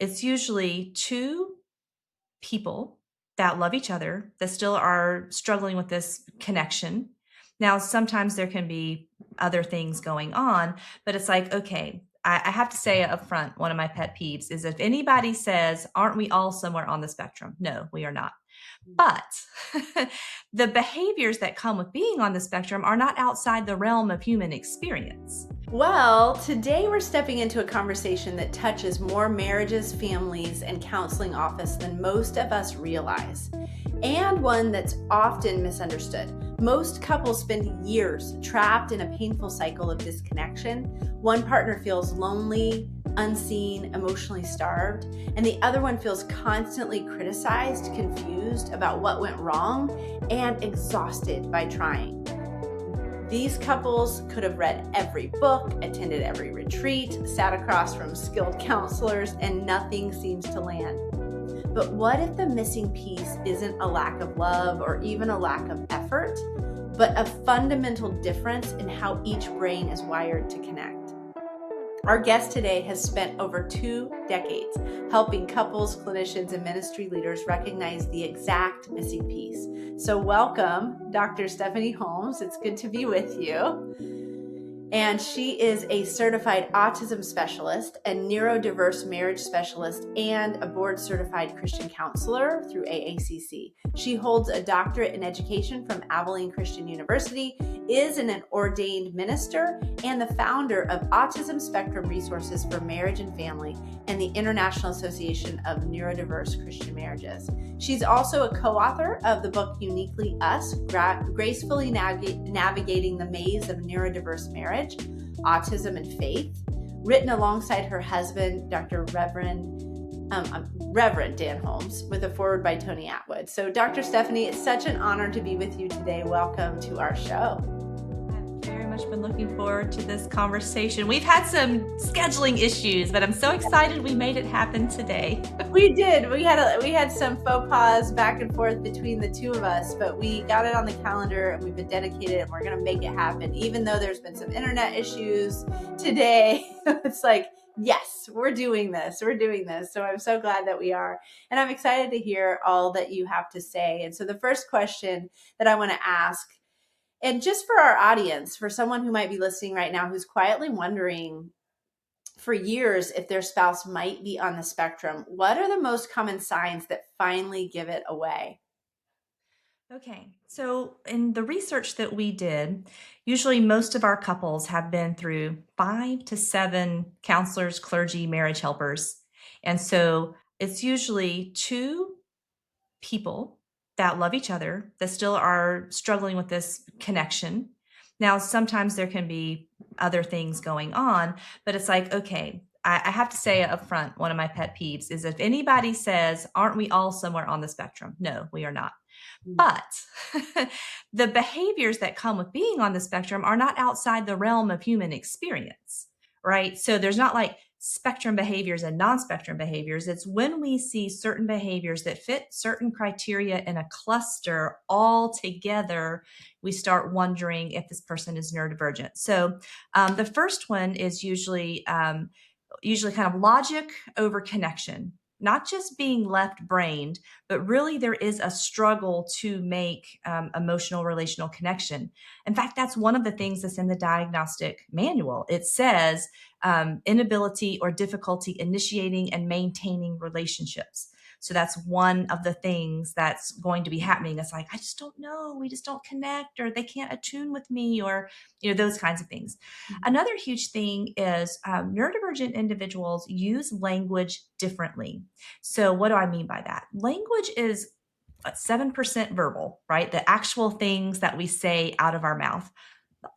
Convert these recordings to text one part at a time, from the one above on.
it's usually two people that love each other that still are struggling with this connection. Now, sometimes there can be other things going on, but it's like, okay, I have to say up front, one of my pet peeves is if anybody says, aren't we all somewhere on the spectrum? No, we are not. But the behaviors that come with being on the spectrum are not outside the realm of human experience. Well, today we're stepping into a conversation that touches more marriages, families, and counseling office than most of us realize, and one that's often misunderstood. Most couples spend years trapped in a painful cycle of disconnection. One partner feels lonely, unseen, emotionally starved, and the other one feels constantly criticized, confused about what went wrong, and exhausted by trying. These couples could have read every book, attended every retreat, sat across from skilled counselors, and nothing seems to land. But what if the missing piece isn't a lack of love or even a lack of effort, but a fundamental difference in how each brain is wired to connect? Our guest today has spent over 2 decades helping couples, clinicians, and ministry leaders recognize the exact missing piece. So welcome, Dr. Stephanie Holmes. It's good to be with you. And she is a certified autism specialist, a neurodiverse marriage specialist, and a board-certified Christian counselor through AACC. She holds a doctorate in education from Abilene Christian University, is an ordained minister, and the founder of Autism Spectrum Resources for Marriage and Family and the International Association of Neurodiverse Christian Marriages. She's also a co-author of the book Uniquely Us, Gracefully Navigating the Maze of Neurodiverse Marriage, Autism and Faith, written alongside her husband, Dr. Reverend Dan Holmes, with a foreword by Tony Atwood. So Dr. Stephanie, it's such an honor to be with you today. Welcome to our show. I've very much been looking forward to this conversation. We've had some scheduling issues, but I'm so excited we made it happen today. We did. We had some faux pas back and forth between the two of us, but we got it on the calendar and we've been dedicated and we're going to make it happen. Even though there's been some internet issues today, it's like, yes, we're doing this. So I'm so glad that we are. And I'm excited to hear all that you have to say. And so the first question that I want to ask, and just for our audience, for someone who might be listening right now, who's quietly wondering for years if their spouse might be on the spectrum, what are the most common signs that finally give it away? Okay, so in the research that we did, usually most of our couples have been through 5 to 7 counselors, clergy, marriage helpers. And so it's usually two people that love each other that still are struggling with this connection. Now, sometimes there can be other things going on, but it's like, okay, I have to say up front, one of my pet peeves is if anybody says, aren't we all somewhere on the spectrum? No, we are not. But the behaviors that come with being on the spectrum are not outside the realm of human experience, right? So there's not like spectrum behaviors and non-spectrum behaviors. It's when we see certain behaviors that fit certain criteria in a cluster all together, we start wondering if this person is neurodivergent. So the first one is usually kind of logic over connection. Not just being left-brained, but really there is a struggle to make emotional relational connection. In fact, that's one of the things that's in the diagnostic manual. It says inability or difficulty initiating and maintaining relationships. So that's one of the things that's going to be happening. It's like, I just don't know. We just don't connect, or they can't attune with me, or, those kinds of things. Another huge thing is neurodivergent individuals use language differently. So what do I mean by that? Language is 7% verbal, right? The actual things that we say out of our mouth.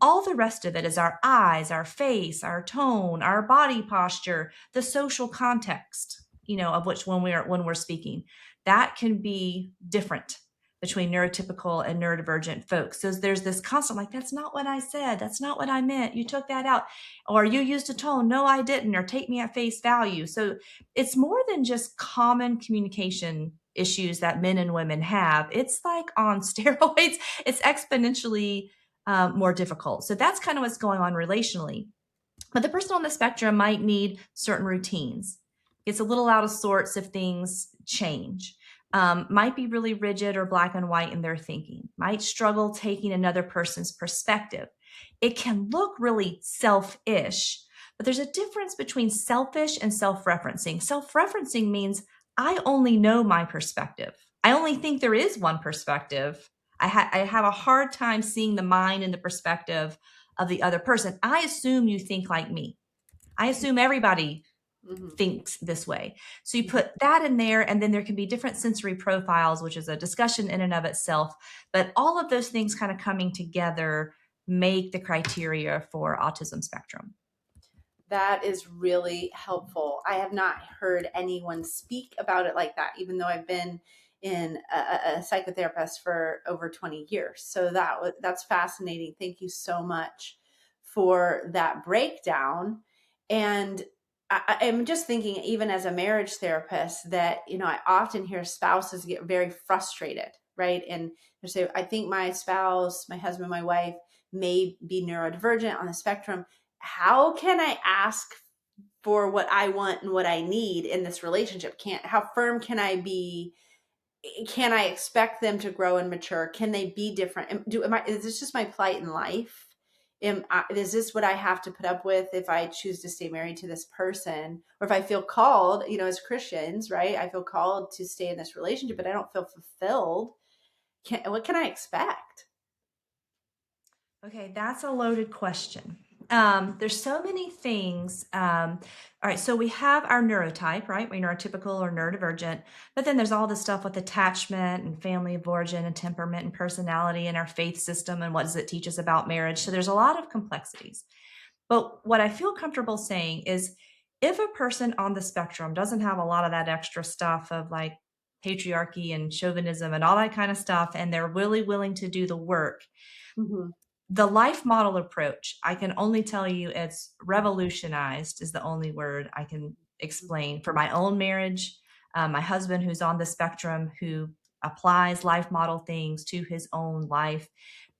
All the rest of it is our eyes, our face, our tone, our body posture, the social context, of which when we're speaking. That can be different between neurotypical and neurodivergent folks. So there's this constant, like, that's not what I said. That's not what I meant. You took that out. Or you used a tone. No, I didn't. Or take me at face value. So it's more than just common communication issues that men and women have. It's like on steroids. It's exponentially more difficult. So that's kind of what's going on relationally. But the person on the spectrum might need certain routines. gets a little out of sorts if things change, might be really rigid or black and white in their thinking, might struggle taking another person's perspective. It can look really selfish, but there's a difference between selfish and self-referencing. Self-referencing means I only know my perspective. I only think there is one perspective. I have a hard time seeing the mind and the perspective of the other person. I assume you think like me. I assume everybody Mhm. thinks this way. So you put that in there, and then there can be different sensory profiles, which is a discussion in and of itself. But all of those things kind of coming together make the criteria for autism spectrum. That is really helpful. I have not heard anyone speak about it like that, even though I've been in a psychotherapist for over 20 years. So that's fascinating. Thank you so much for that breakdown. And I'm just thinking, even as a marriage therapist, that I often hear spouses get very frustrated, right? And they say, "I think my spouse, my husband, my wife may be neurodivergent on the spectrum. How can I ask for what I want and what I need in this relationship? How firm can I be? Can I expect them to grow and mature? Can they be different? Is this just my plight in life? Is this what I have to put up with if I choose to stay married to this person? Or if I feel called, as Christians, right? I feel called to stay in this relationship, but I don't feel fulfilled. What can I expect?" Okay, that's a loaded question. There's so many things. All right, so we have our neurotype, right? We're neurotypical or neurodivergent, but then there's all this stuff with attachment and family of origin and temperament and personality and our faith system and what does it teach us about marriage. So there's a lot of complexities. But what I feel comfortable saying is if a person on the spectrum doesn't have a lot of that extra stuff of like patriarchy and chauvinism and all that kind of stuff, and they're really willing to do the work, Mm-hmm. the life model approach, I can only tell you it's revolutionized, is the only word I can explain for my own marriage. My husband, who's on the spectrum, who applies life model things to his own life.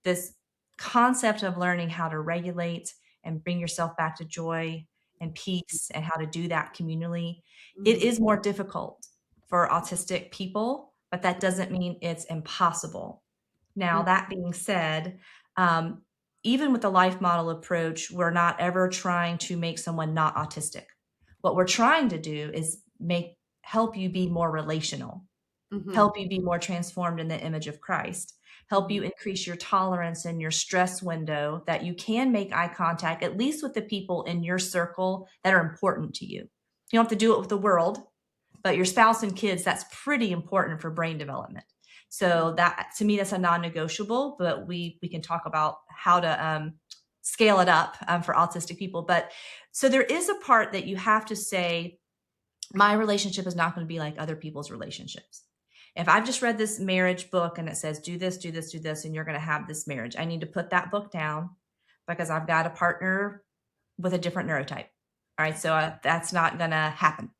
This concept of learning how to regulate and bring yourself back to joy and peace and how to do that communally. It Mm-hmm. is more difficult for autistic people, but that doesn't mean it's impossible. Now, that being said, um, even with the life model approach, we're not ever trying to make someone not autistic. What we're trying to do is help you be more relational, Mm-hmm. help you be more transformed in the image of Christ, help Mm-hmm. you increase your tolerance and your stress window that you can make eye contact, at least with the people in your circle that are important to you. You don't have to do it with the world, but your spouse and kids, that's pretty important for brain development. So that to me, that's a non-negotiable, but we can talk about how to scale it up for autistic people. But so there is a part that you have to say, my relationship is not going to be like other people's relationships. If I've just read this marriage book and it says, do this, do this, do this, and you're going to have this marriage, I need to put that book down because I've got a partner with a different neurotype. All right. So that's not going to happen.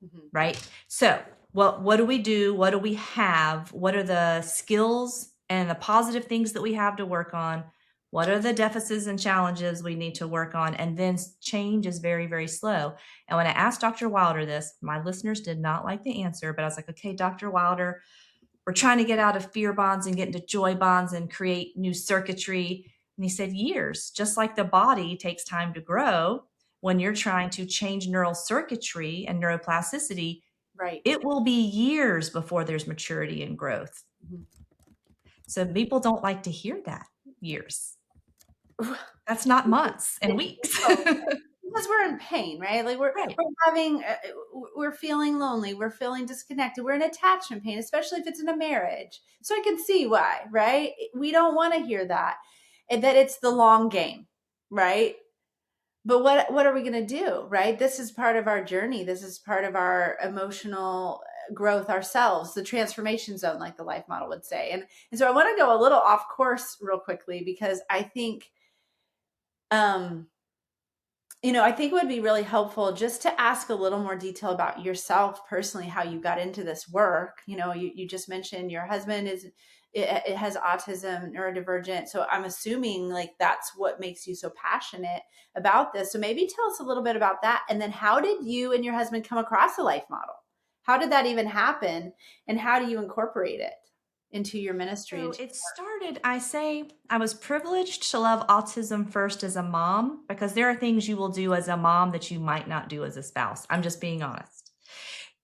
Mm-hmm. Right. So what do we do? What do we have? What are the skills and the positive things that we have to work on? What are the deficits and challenges we need to work on? And then change is very, very slow. And when I asked Dr. Wilder this, my listeners did not like the answer, but I was like, okay, Dr. Wilder, we're trying to get out of fear bonds and get into joy bonds and create new circuitry. And he said, years, just like the body takes time to grow. When you're trying to change neural circuitry and neuroplasticity, Right. it will be years before there's maturity and growth. Mm-hmm. So people don't like to hear that, years. That's not months and weeks. Because we're in pain, right? Like Right. we're having we're feeling lonely, we're feeling disconnected, we're in attachment pain, especially if it's in a marriage. So I can see why, right? We don't want to hear that, and that it's the long game, right? But what are we going to do, right? This is part of our journey. This is part of our emotional growth ourselves, the transformation zone, like the life model would say. And so I want to go a little off course real quickly because I think I think it would be really helpful just to ask a little more detail about yourself personally, how you got into this work. You just mentioned your husband it has autism, neurodivergent. So I'm assuming like that's what makes you so passionate about this. So maybe tell us a little bit about that. And then how did you and your husband come across the life model? How did that even happen? And how do you incorporate it into your ministry? So it started, I say, I was privileged to love autism first as a mom because there are things you will do as a mom that you might not do as a spouse. I'm just being honest,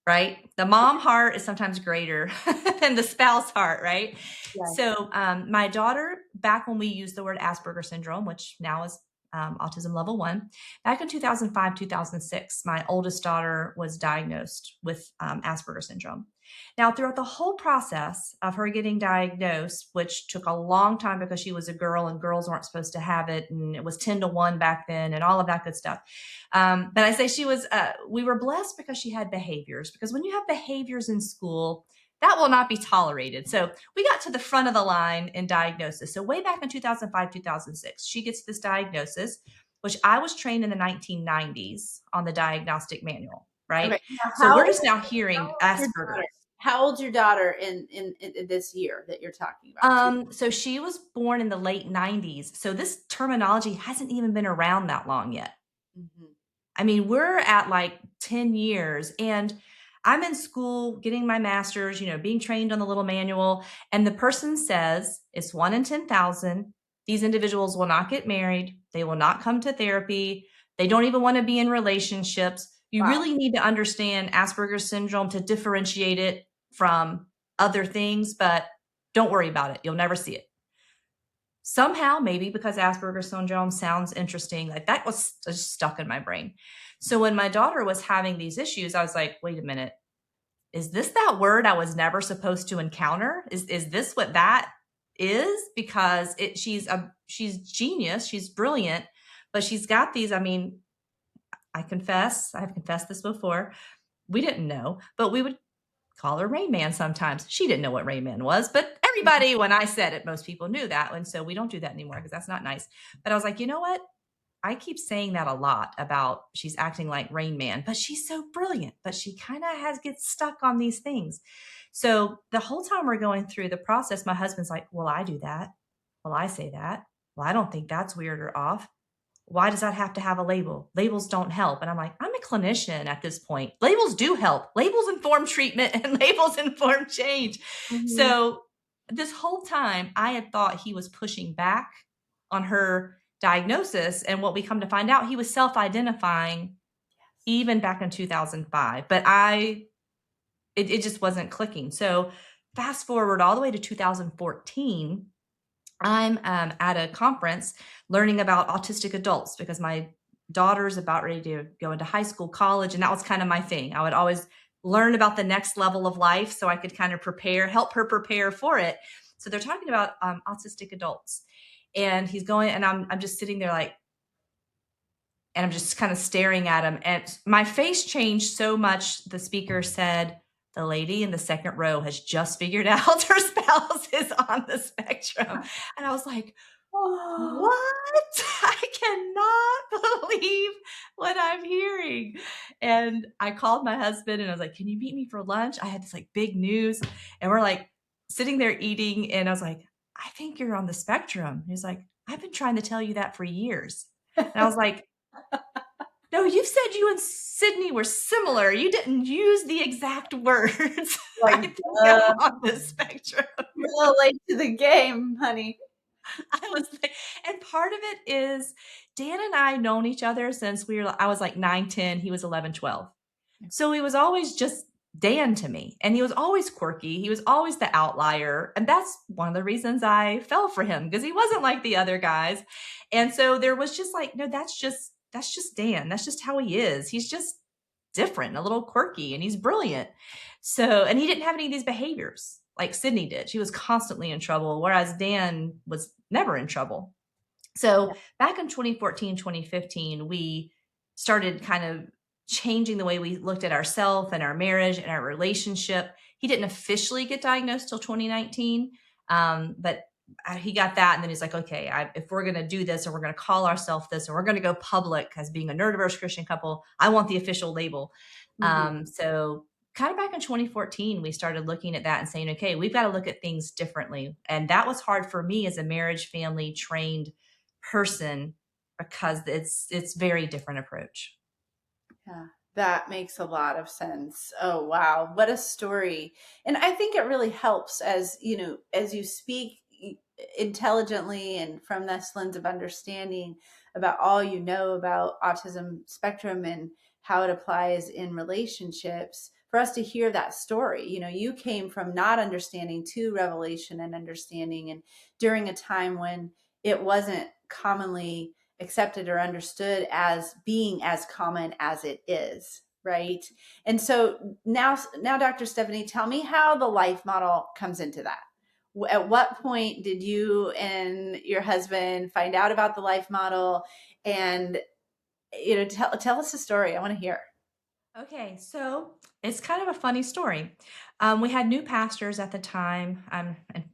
right? The mom heart is sometimes greater than the spouse heart, right? Yeah. So my daughter, back when we used the word Asperger syndrome, which now is autism level 1, back in 2005, 2006, my oldest daughter was diagnosed with Asperger syndrome. Now, throughout the whole process of her getting diagnosed, which took a long time because she was a girl and girls weren't supposed to have it, and it was 10-1 back then and all of that good stuff. But I say we were blessed because she had behaviors, because when you have behaviors in school, that will not be tolerated. So we got to the front of the line in diagnosis. So way back in 2005, 2006, she gets this diagnosis, which I was trained in the 1990s on the diagnostic manual, right? Okay. Now, So we're just now hearing Asperger's. how old's your daughter in this year that you're talking about? So she was born in the late 90s. So this terminology hasn't even been around that long yet. Mm-hmm. I mean, we're at like 10 years, and I'm in school getting my master's, being trained on the little manual. And the person says it's 1 in 10,000. These individuals will not get married. They will not come to therapy. They don't even want to be in relationships. You Wow. really need to understand Asperger's syndrome to differentiate it from other things, but don't worry about it. You'll never see it. Somehow, maybe because Asperger's syndrome sounds interesting, like that was just stuck in my brain. So when my daughter was having these issues, I was like, wait a minute, is this that word I was never supposed to encounter? Is this what that is? Because she's genius, she's brilliant, but she's got these, I mean, I've confessed this before. We didn't know, but we would call her Rain Man sometimes. She didn't know what Rain Man was, but everybody, when I said it, most people knew that. And so we don't do that anymore because that's not nice. But I was like, you know what? I keep saying that a lot about she's acting like Rain Man, but she's so brilliant, but she kind of gets stuck on these things. So the whole time we're going through the process, my husband's like, well, I do that. Well, I say that. Well, I don't think that's weird or off. Why does that have to have a label? Labels don't help. And I'm like, I'm a clinician at this point. Labels do help. Labels inform treatment and labels inform change. Mm-hmm. So this whole time I had thought he was pushing back on her diagnosis. And what we come to find out, he was self-identifying even back in 2005. But it just wasn't clicking. So fast forward all the way to 2014, I'm at a conference learning about autistic adults because my daughter's about ready to go into high school, college, and that was kind of my thing. I would always learn about the next level of life so I could kind of help her prepare for it. So they're talking about autistic adults, and he's going, and I'm just sitting there like, and I'm just kind of staring at him, and my face changed so much. The speaker said, the lady in the second row has just figured out her spouse is on the spectrum. And I was like, what? I cannot believe what I'm hearing. And I called my husband and I was like, can you meet me for lunch? I had this like big news, and we're like sitting there eating. And I was like, I think you're on the spectrum. He's like, I've been trying to tell you that for years. And I was like, no, you said you and Sydney were similar. You didn't use the exact words. Like, I think I'm on the spectrum. You're a little late to the game, honey. And part of it is Dan and I known each other since I was like 9, 10. He was 11, 12. So he was always just Dan to me. And he was always quirky. He was always the outlier. And that's one of the reasons I fell for him, because he wasn't like the other guys. And so there was just like, no, that's just Dan. That's just how he is. He's just different, a little quirky, and he's brilliant. So, and he didn't have any of these behaviors like Sydney did. She was constantly in trouble, whereas Dan was never in trouble. So back in 2014, 2015, we started kind of changing the way we looked at ourselves and our marriage and our relationship. He didn't officially get diagnosed till 2019. But he got that, and then he's like, okay, if we're going to do this, and we're going to call ourselves this, and we're going to go public as being a neurodiverse Christian couple, I want the official label. Mhm. So kind of back in 2014, we started looking at that and saying, okay, we've got to look at things differently. And that was hard for me as a marriage family trained person, because it's very different approach. Yeah, that makes a lot of sense. Oh, wow. What a story. And I think it really helps as, as you speak intelligently and from this lens of understanding about all you know about autism spectrum and how it applies in relationships, for us to hear that story. You came from not understanding to revelation and understanding, and during a time when it wasn't commonly accepted or understood as being as common as it is, right? And so now Dr. Stephanie, tell me how the life model comes into that. At what point did you and your husband find out about the life model? And tell us the story. I want to hear. Okay, so it's kind of a funny story. We had new pastors at the time.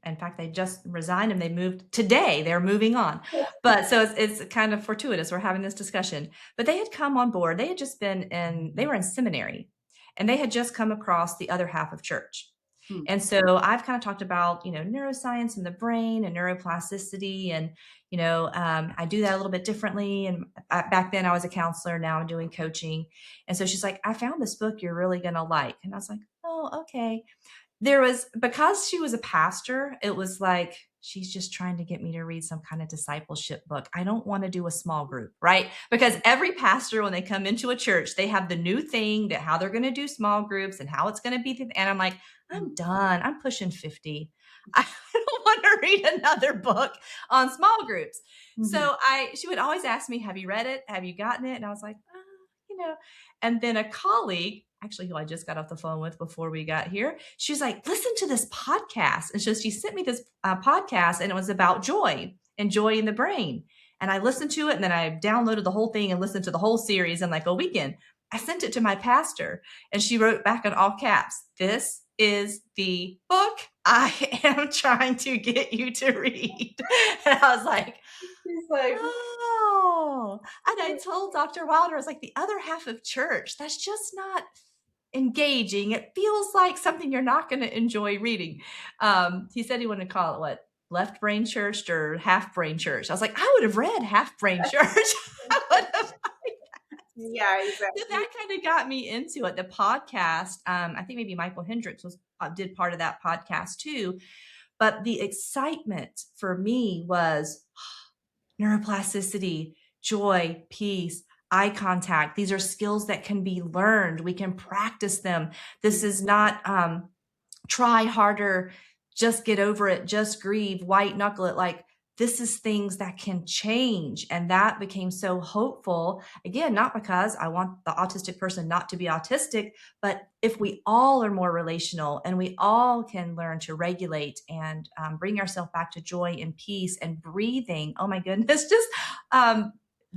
In fact, they just resigned and they moved today. They're moving on. But so it's kind of fortuitous we're having this discussion. But they had come on board. They had just they were in seminary, and they had just come across the other half of church. Hmm. And so I've kind of talked about, neuroscience and the brain and neuroplasticity. And, I do that a little bit differently. And back then I was a counselor. Now I'm doing coaching. And so she's like, I found this book you're really going to like. And I was like, oh, okay. Because she was a pastor, it was like, she's just trying to get me to read some kind of discipleship book. I don't want to do a small group, right? Because every pastor, when they come into a church, they have the new thing that how they're going to do small groups and how it's going to be. And I'm like, I'm done. I'm pushing 50. I don't want to read another book on small groups. Mhm. So she would always ask me, have you read it? Have you gotten it? And I was like, and then a colleague, actually, who I just got off the phone with before we got here, she was like, listen to this podcast. And so she sent me this podcast, and it was about joy and joy in the brain. And I listened to it, and then I downloaded the whole thing and listened to the whole series in like a weekend. I sent it to my pastor, and she wrote back in all caps, this is the book I am trying to get you to read. And I was like, She's like, oh, and I told Dr. Wilder, I was like, the other half of church, that's just not engaging. It feels like something you're not going to enjoy reading. He said he wanted to call it what? Left brain church or half brain church. I was like, I would have read half brain church. I would have. yeah, So exactly. that kind of got me into it. The podcast, I think maybe Michael Hendricks did part of that podcast too. But the excitement for me was neuroplasticity, joy, peace, eye contact. These are skills that can be learned. We can practice them. This is not try harder, just get over it, just grieve, white knuckle it. Like, this is things that can change. And that became so hopeful. Again, not because I want the autistic person not to be autistic, but if we all are more relational and we all can learn to regulate and bring ourselves back to joy and peace and breathing. Oh my goodness, just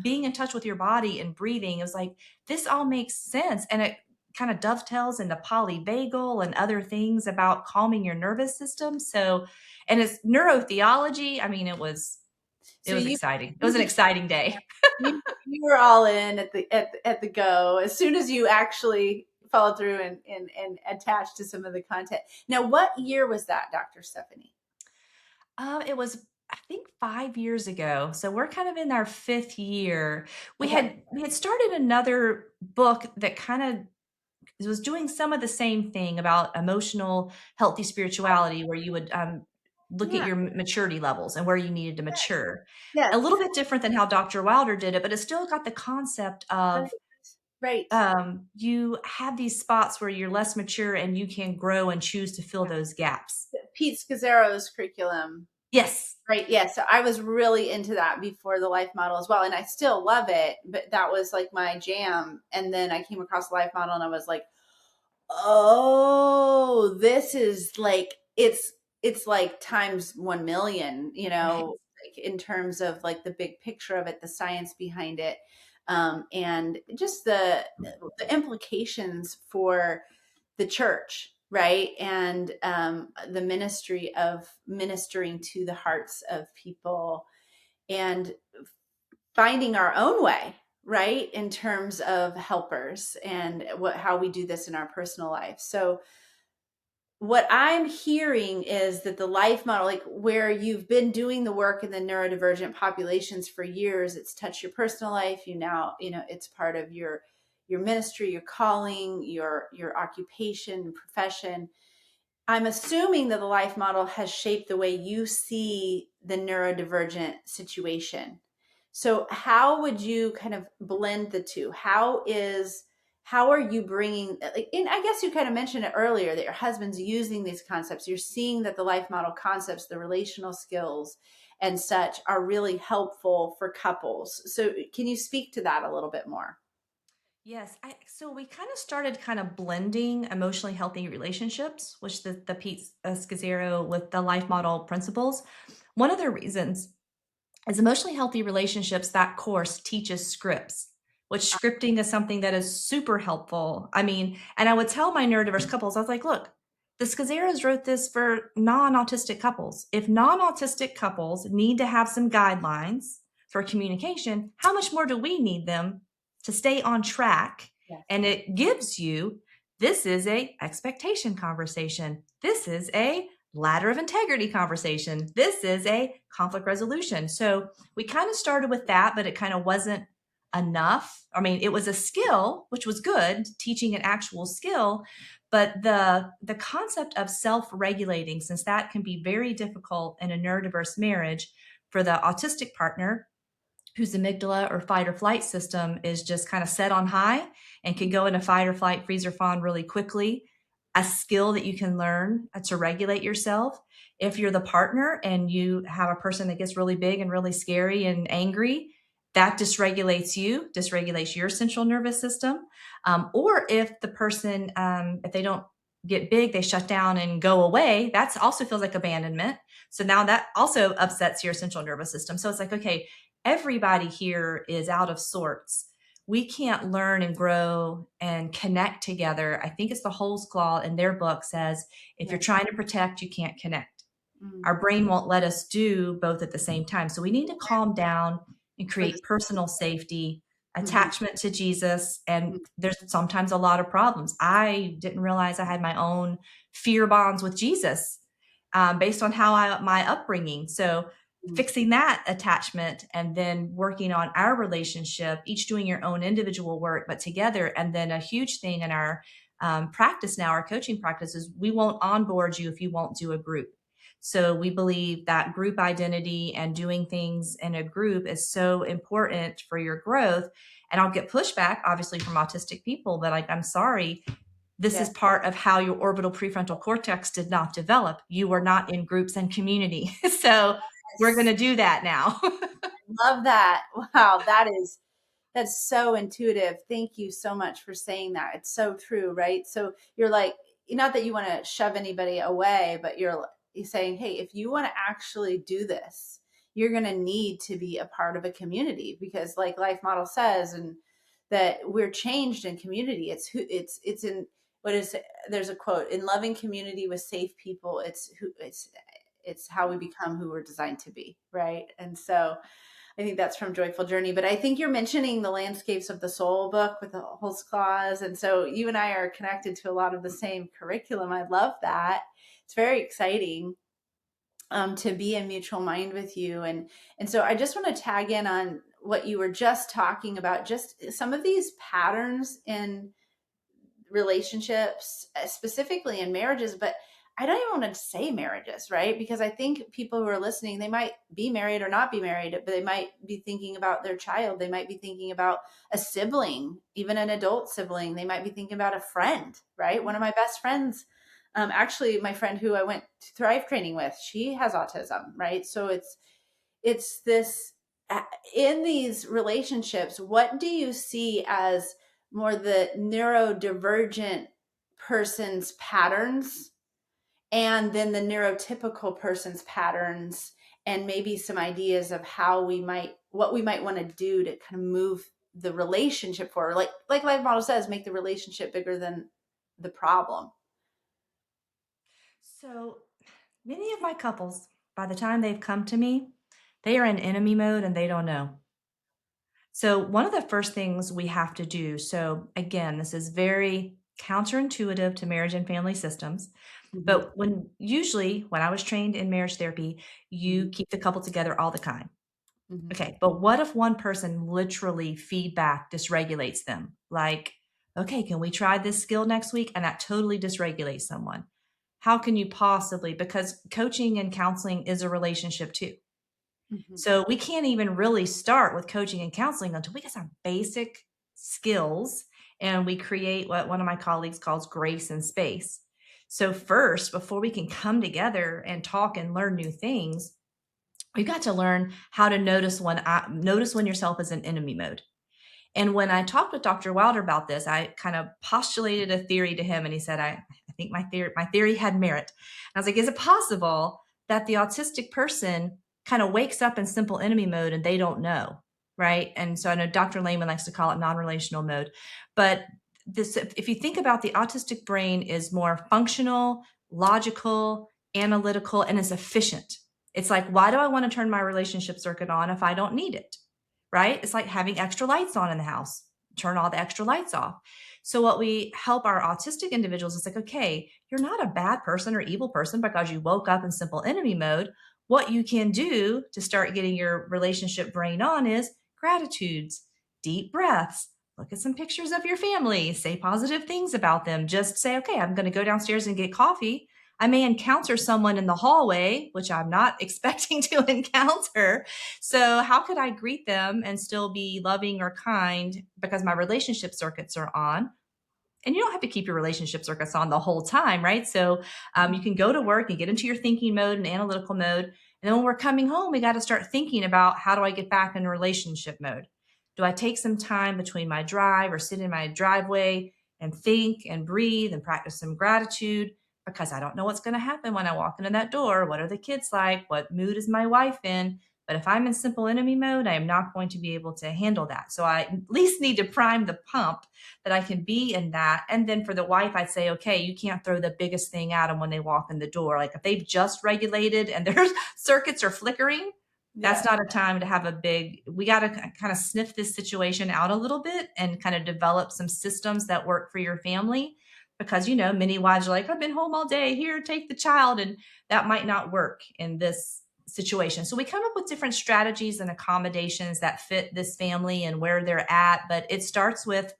being in touch with your body and breathing. It was like, this all makes sense. And it kind of dovetails into polyvagal and other things about calming your nervous system. So, and it's neurotheology. I mean, it So was you exciting. It you was an became exciting day. you were all in at the go as soon as you actually followed through and attached to some of the content. Now, what year was that, Dr. Stephanie? It was, I think, 5 years ago. So we're kind of in our fifth year. Okay. We had started another book that kind of was doing some of the same thing about emotional healthy spirituality, where you would look at Yeah. your maturity levels and where you needed to mature. A Yes. little bit different than how Dr. Wilder did it, but it still got the concept Right. of Right. you have these spots where you're less mature and you can grow and choose to fill those gaps. Pete Scazzero's curriculum. Yes. Right. Yeah. So I was really into that before the life model as well. And I still love it, but that was like my jam. And then I came across the life model and I was like, oh, this is like it's like times 1 million, Right. like in terms of like the big picture of it, the science behind it, and just the implications for the church. right? And the ministry of ministering to the hearts of people and finding our own way, right? In terms of helpers and how we do this in our personal life. So what I'm hearing is that the life model, like where you've been doing the work in the neurodivergent populations for years, it's touched your personal life. You now, it's part of your ministry, your calling, your occupation, profession. I'm assuming that the life model has shaped the way you see the neurodivergent situation. So how would you kind of blend the two? How are you bringing, like, and I guess you kind of mentioned it earlier that your husband's using these concepts. You're seeing that the life model concepts, the relational skills and such are really helpful for couples. So can you speak to that a little bit more? Yes, so we kind of started kind of blending emotionally healthy relationships, which the Pete Scazzero with the life model principles. One of the reasons is emotionally healthy relationships, that course teaches scripts, which scripting is something that is super helpful. I mean, and I would tell my neurodiverse couples, I was like, look, the Scazzeros wrote this for non-autistic couples. If non-autistic couples need to have some guidelines for communication, how much more do we need them to stay on track? Yes. And it gives you, this is a expectation conversation. This is a ladder of integrity conversation. This is a conflict resolution. So we kind of started with that, but it kind of wasn't enough. I mean, it was a skill, which was good, teaching an actual skill, but the concept of self-regulating, since that can be very difficult in a neurodiverse marriage for the autistic partner, whose amygdala or fight or flight system is just kind of set on high and can go into fight or flight, freeze or fawn really quickly. A skill that you can learn to regulate yourself. If you're the partner and you have a person that gets really big and really scary and angry, that dysregulates you, dysregulates your central nervous system. Or if the person, if they don't get big, they shut down and go away, that also feels like abandonment. So now that also upsets your central nervous system. So it's like, okay, everybody here is out of sorts. We can't learn and grow and connect together. I think it's the Holmes Clause in their book says, if you're Yes. trying to protect, you can't connect. Mm. Our brain won't let us do both at the same time. So we need to calm down and For the create personal safety, Mhm. attachment to Jesus. And Mhm. there's sometimes a lot of problems. I didn't realize I had my own fear bonds with Jesus based on my upbringing. So Mhm. fixing that attachment and then working on our relationship, each doing your own individual work, but together. And then a huge thing in our practice now, our coaching practice is we won't onboard you if you won't do a group. So we believe that group identity and doing things in a group is so important for your growth. And I'll get pushback, obviously, from autistic people, but like, I'm sorry, this is Yes. part of how your orbital prefrontal cortex did not develop. You were not in groups and community. So we're going Yes. to do that now. Love that. Wow, that's so intuitive. Thank you so much for saying that. It's so true, right? So you're like, not that you want to shove anybody away, but you're saying, hey, if you want to actually do this, you're going to need to be a part of a community because, like Life Model says, and that we're changed in community. It's in what is there's a quote in loving community with safe people. It's how we become who we're designed to be, right? And so I think that's from Joyful Journey. But I think you're mentioning the Landscapes of the Soul book with the Holst Clause. And so you and I are connected to a lot of the same curriculum. I love that. It's very exciting to be in mutual mind with you. And so I just want to tag in on what you were just talking about, just some of these patterns in relationships, specifically in marriages, but I don't even want to say marriages, right? Because I think people who are listening, they might be married or not be married, but they might be thinking about their child. They might be thinking about a sibling, even an adult sibling. They might be thinking about a friend, right? One of my best friends, actually, my friend who I went to Thrive training with, she has autism, right? So it's this in these relationships, what do you see as more the neurodivergent person's patterns and then the neurotypical person's patterns and maybe some ideas of what we might want to do to kind of move the relationship forward, like life model says, make the relationship bigger than the problem. So many of my couples, by the time they've come to me, they are in enemy mode and they don't know. So, one of the first things we have to do, so again, this is very counterintuitive to marriage and family systems, Hmm. but when I was trained in marriage therapy, Hmm. you keep the couple together all the time. Hmm. Okay, but what if one person literally feedback dysregulates them? Like, okay, can we try this skill next week? And that totally dysregulates someone. How can you possibly? Because coaching and counseling is a relationship too. Hmm. So we can't even really start with coaching and counseling until we get some basic skills and we create what one of my colleagues calls grace and space. So first, before we can come together and talk and learn new things, we've got to learn how to notice when yourself is in enemy mode. And when I talked with Dr. Wilder about this, I kind of postulated a theory to him, and he said, I think my theory had merit. And I was like, is it possible that the autistic person kind of wakes up in simple enemy mode and they don't know? Right. And so I know Dr. Lehman likes to call it non-relational mode. But this, if you think about the autistic brain is more functional, logical, analytical, and is efficient. It's like, why do I want to turn my relationship circuit on if I don't need it? Right? It's like having extra lights on in the house. Turn all the extra lights off. So what we help our autistic individuals is like, okay, you're not a bad person or evil person because you woke up in simple enemy mode. What you can do to start getting your relationship brain on is gratitudes, deep breaths, look at some pictures of your family, say positive things about them. Just say, okay, I'm going to go downstairs and get coffee. I may encounter someone in the hallway, which I'm not expecting to encounter, so, how could I greet them and still be loving or kind because my relationship circuits are on? And you don't have to keep your relationship circuits on the whole time, right? So, you can go to work and get into your thinking mode and analytical mode. And then when we're coming home, we got to start thinking about how do I get back in relationship mode? Do I take some time between my drive or sit in my driveway and think and breathe and practice some gratitude? Because I don't know what's going to happen when I walk into that door. What are the kids like? What mood is my wife in? But if I'm in simple enemy mode, I am not going to be able to handle that. So I at least need to prime the pump that I can be in that. And then for the wife, I'd say, okay, you can't throw the biggest thing at them when they walk in the door. Like if they've just regulated and their circuits are flickering, that's Yeah. not a time to have a big, we got to kind of sniff this situation out a little bit and kind of develop some systems that work for your family. Because, many wives are like, I've been home all day. Here, take the child. And that might not work in this situation. So we come up with different strategies and accommodations that fit this family and where they're at. But it starts with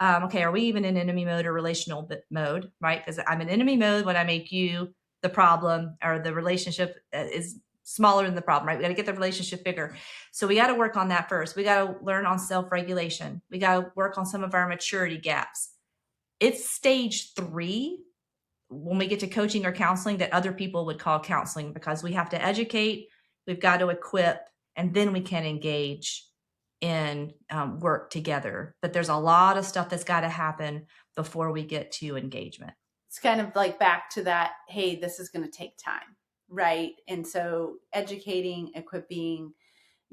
okay, are we even in enemy mode or relational mode, right? Because I'm in enemy mode when I make you the problem or the relationship is smaller than the problem, right? We got to get the relationship bigger. So we got to work on that first. We got to learn on self regulation. We got to work on some of our maturity gaps. It's stage 3 when we get to coaching or counseling that other people would call counseling because we have to educate, we've got to equip, and then we can engage in work together. But there's a lot of stuff that's got to happen before we get to engagement. It's kind of like back to that, hey, this is going to take time, right? And so educating, equipping,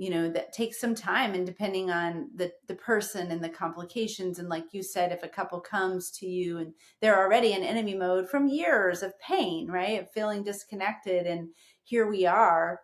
that takes some time, and depending on the person and the complications, and like you said, if a couple comes to you and they're already in enemy mode from years of pain, right, of feeling disconnected, and here we are,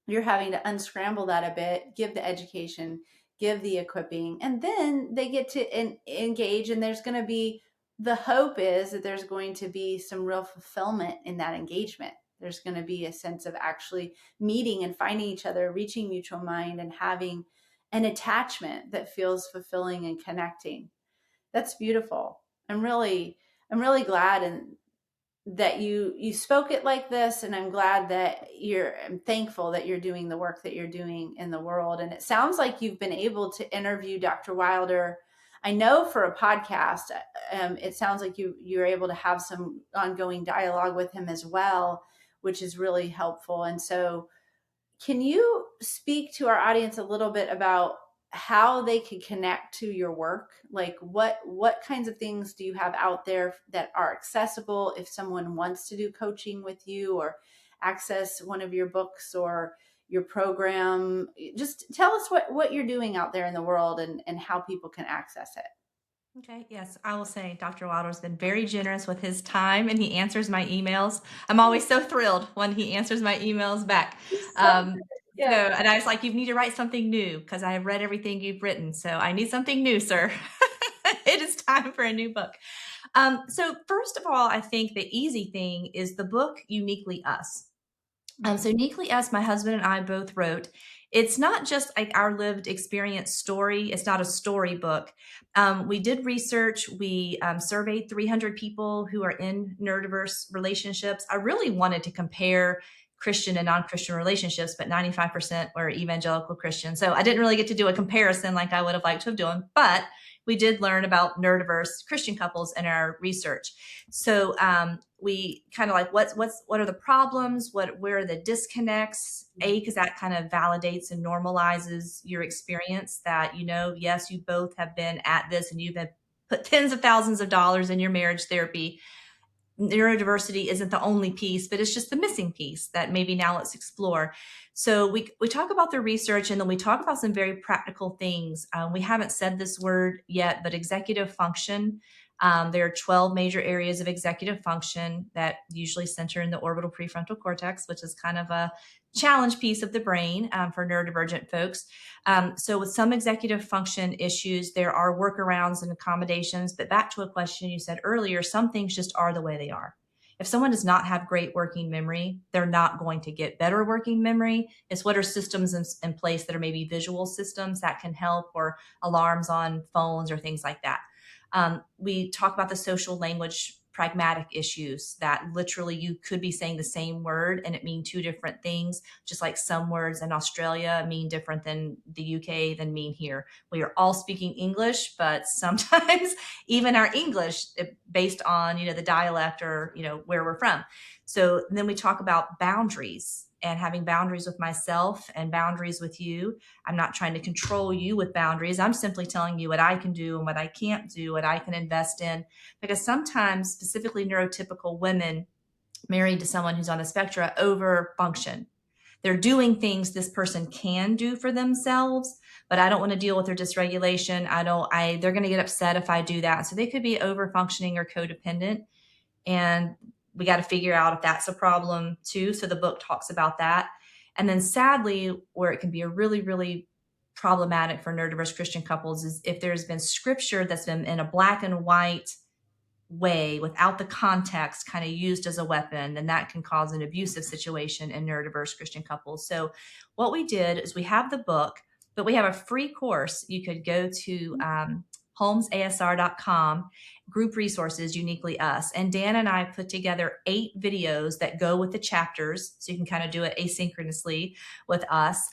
you're having to unscramble that a bit, give the education, give the equipping, and then they get to engage. And there's going to be, the hope is that there's going to be some real fulfillment in that engagement. There's going to be a sense of actually meeting and finding each other, reaching mutual mind, and having an attachment that feels fulfilling and connecting. That's beautiful. I'm really glad and that you spoke it like this, and I'm thankful that you're doing the work that you're doing in the world. And it sounds like you've been able to interview Dr. Wilder, I know, for a podcast. It sounds like you're able to have some ongoing dialogue with him as well, which is really helpful. And so can you speak to our audience a little bit about how they can connect to your work? Like what kinds of things do you have out there that are accessible if someone wants to do coaching with you or access one of your books or your program? Just tell us what you're doing out there in the world, and how people can access it. Okay, yes, I will say Dr. Wilder's been very generous with his time and he answers my emails. I'm always so thrilled when he answers my emails back. So Um, good. so, Yeah. and I was like, you need to write something new because I have read everything you've written. So I need something new, sir. It is time for a new book. So, first of all, I think the easy thing is the book Uniquely Us. So Uniquely Us, my husband and I both wrote. It's not just like our lived experience story. It's not a storybook. We did research. We surveyed 300 people who are in neurodiverse relationships. I really wanted to compare Christian and non-Christian relationships, but 95% were evangelical Christian. So I didn't really get to do a comparison like I would have liked to have done, but we did learn about neurodiverse Christian couples in our research. So we kind of like what are the problems, where are the disconnects, because that kind of validates and normalizes your experience that, yes, you both have been at this and you've been put tens of thousands of dollars in your marriage therapy. Neurodiversity isn't the only piece, but it's just the missing piece that maybe now let's explore. So we talk about the research, and then we talk about some very practical things. We haven't said this word yet, but executive function. There are 12 major areas of executive function that usually center in the orbital prefrontal cortex, which is kind of a challenge piece of the brain for neurodivergent folks. So with some executive function issues, there are workarounds and accommodations. But back to a question you said earlier, some things just are the way they are. If someone does not have great working memory, they're not going to get better working memory. It's what are systems in place that are maybe visual systems that can help, or alarms on phones or things like that. We talk about the social language pragmatic issues that literally you could be saying the same word and it mean two different things, just like some words in Australia mean different than the UK than mean here. We are all speaking English, but sometimes even our English based on, the dialect or, where we're from. So then we talk about boundaries and having boundaries with myself and boundaries with you. I'm not trying to control you with boundaries. I'm simply telling you what I can do and what I can't do, what I can invest in. Because sometimes, specifically neurotypical women married to someone who's on the spectrum over function. They're doing things this person can do for themselves, but I don't want to deal with their dysregulation. They're going to get upset if I do that. So they could be over functioning or codependent. And we got to figure out if that's a problem too. So the book talks about that. And then sadly, where it can be a really, really problematic for neurodiverse Christian couples is if there's been scripture that's been in a black and white way without the context kind of used as a weapon, then that can cause an abusive situation in neurodiverse Christian couples. So what we did is we have the book, but we have a free course. You could go to holmesasr.com, group resources, Uniquely Us. And Dan and I put together 8 videos that go with the chapters. So you can kind of do it asynchronously with us.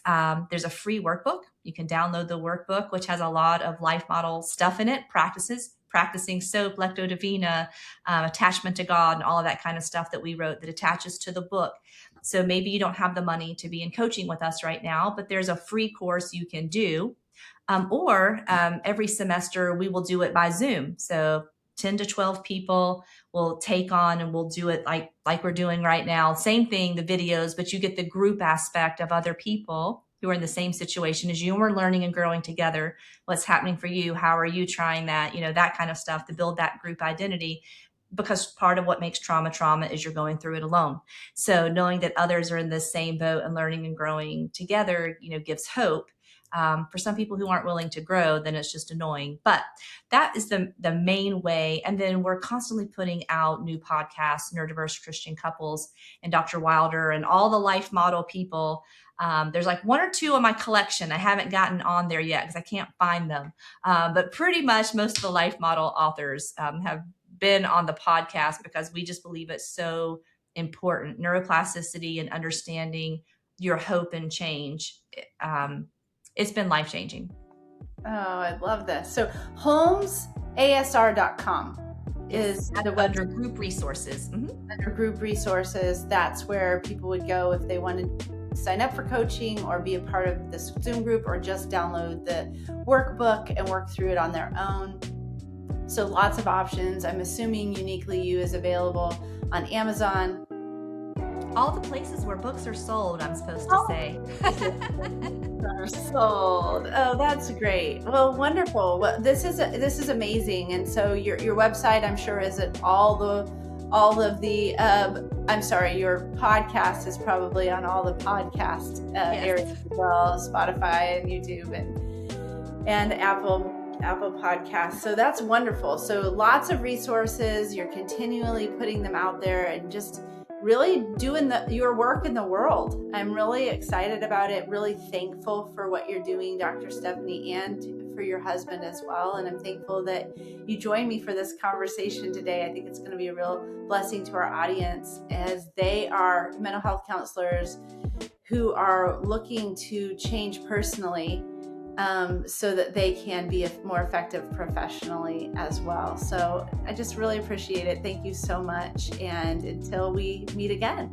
There's a free workbook. You can download the workbook, which has a lot of life model stuff in it, practicing soap, lecto divina, attachment to God, and all of that kind of stuff that we wrote that attaches to the book. So maybe you don't have the money to be in coaching with us right now, but there's a free course you can do. Or every semester we will do it by Zoom. So 10 to 12 people will take on and we'll do it like we're doing right now. Same thing, the videos, but you get the group aspect of other people who are in the same situation as you, and we're learning and growing together. What's happening for you? How are you trying that? That kind of stuff to build that group identity. Because part of what makes trauma is you're going through it alone. So knowing that others are in the same boat and learning and growing together, gives hope. For some people who aren't willing to grow, then it's just annoying. But that is the main way. And then we're constantly putting out new podcasts, Neurodiverse Christian Couples and Dr. Wilder and all the life model people. There's like 1 or 2 on my collection. I haven't gotten on there yet because I can't find them. But pretty much most of the life model authors have been on the podcast because we just believe it's so important. Neuroplasticity and understanding your hope and change. It's been life-changing. Oh, I love this. So holmesasr.com is the web under group resources. Mm-hmm. Under group resources. That's where people would go if they wanted to sign up for coaching or be a part of this Zoom group or just download the workbook and work through it on their own. So lots of options. I'm assuming Uniquely You is available on Amazon. All the places where books are sold, I'm supposed to Oh, say. are sold. Oh, that's great. Well, wonderful. Well, this is amazing. And so your website, I'm sure, is at all of the. I'm sorry, your podcast is probably on all the podcast areas as well, Spotify and YouTube and Apple Podcasts. So that's wonderful. So lots of resources. You're continually putting them out there and just really doing your work in the world. I'm really excited about it, really thankful for what you're doing, Dr. Stephanie, and for your husband as well. And I'm thankful that you joined me for this conversation today. I think it's going to be a real blessing to our audience as they are mental health counselors who are looking to change personally so that they can be more effective professionally as well. So I just really appreciate it. Thank you so much. And until we meet again.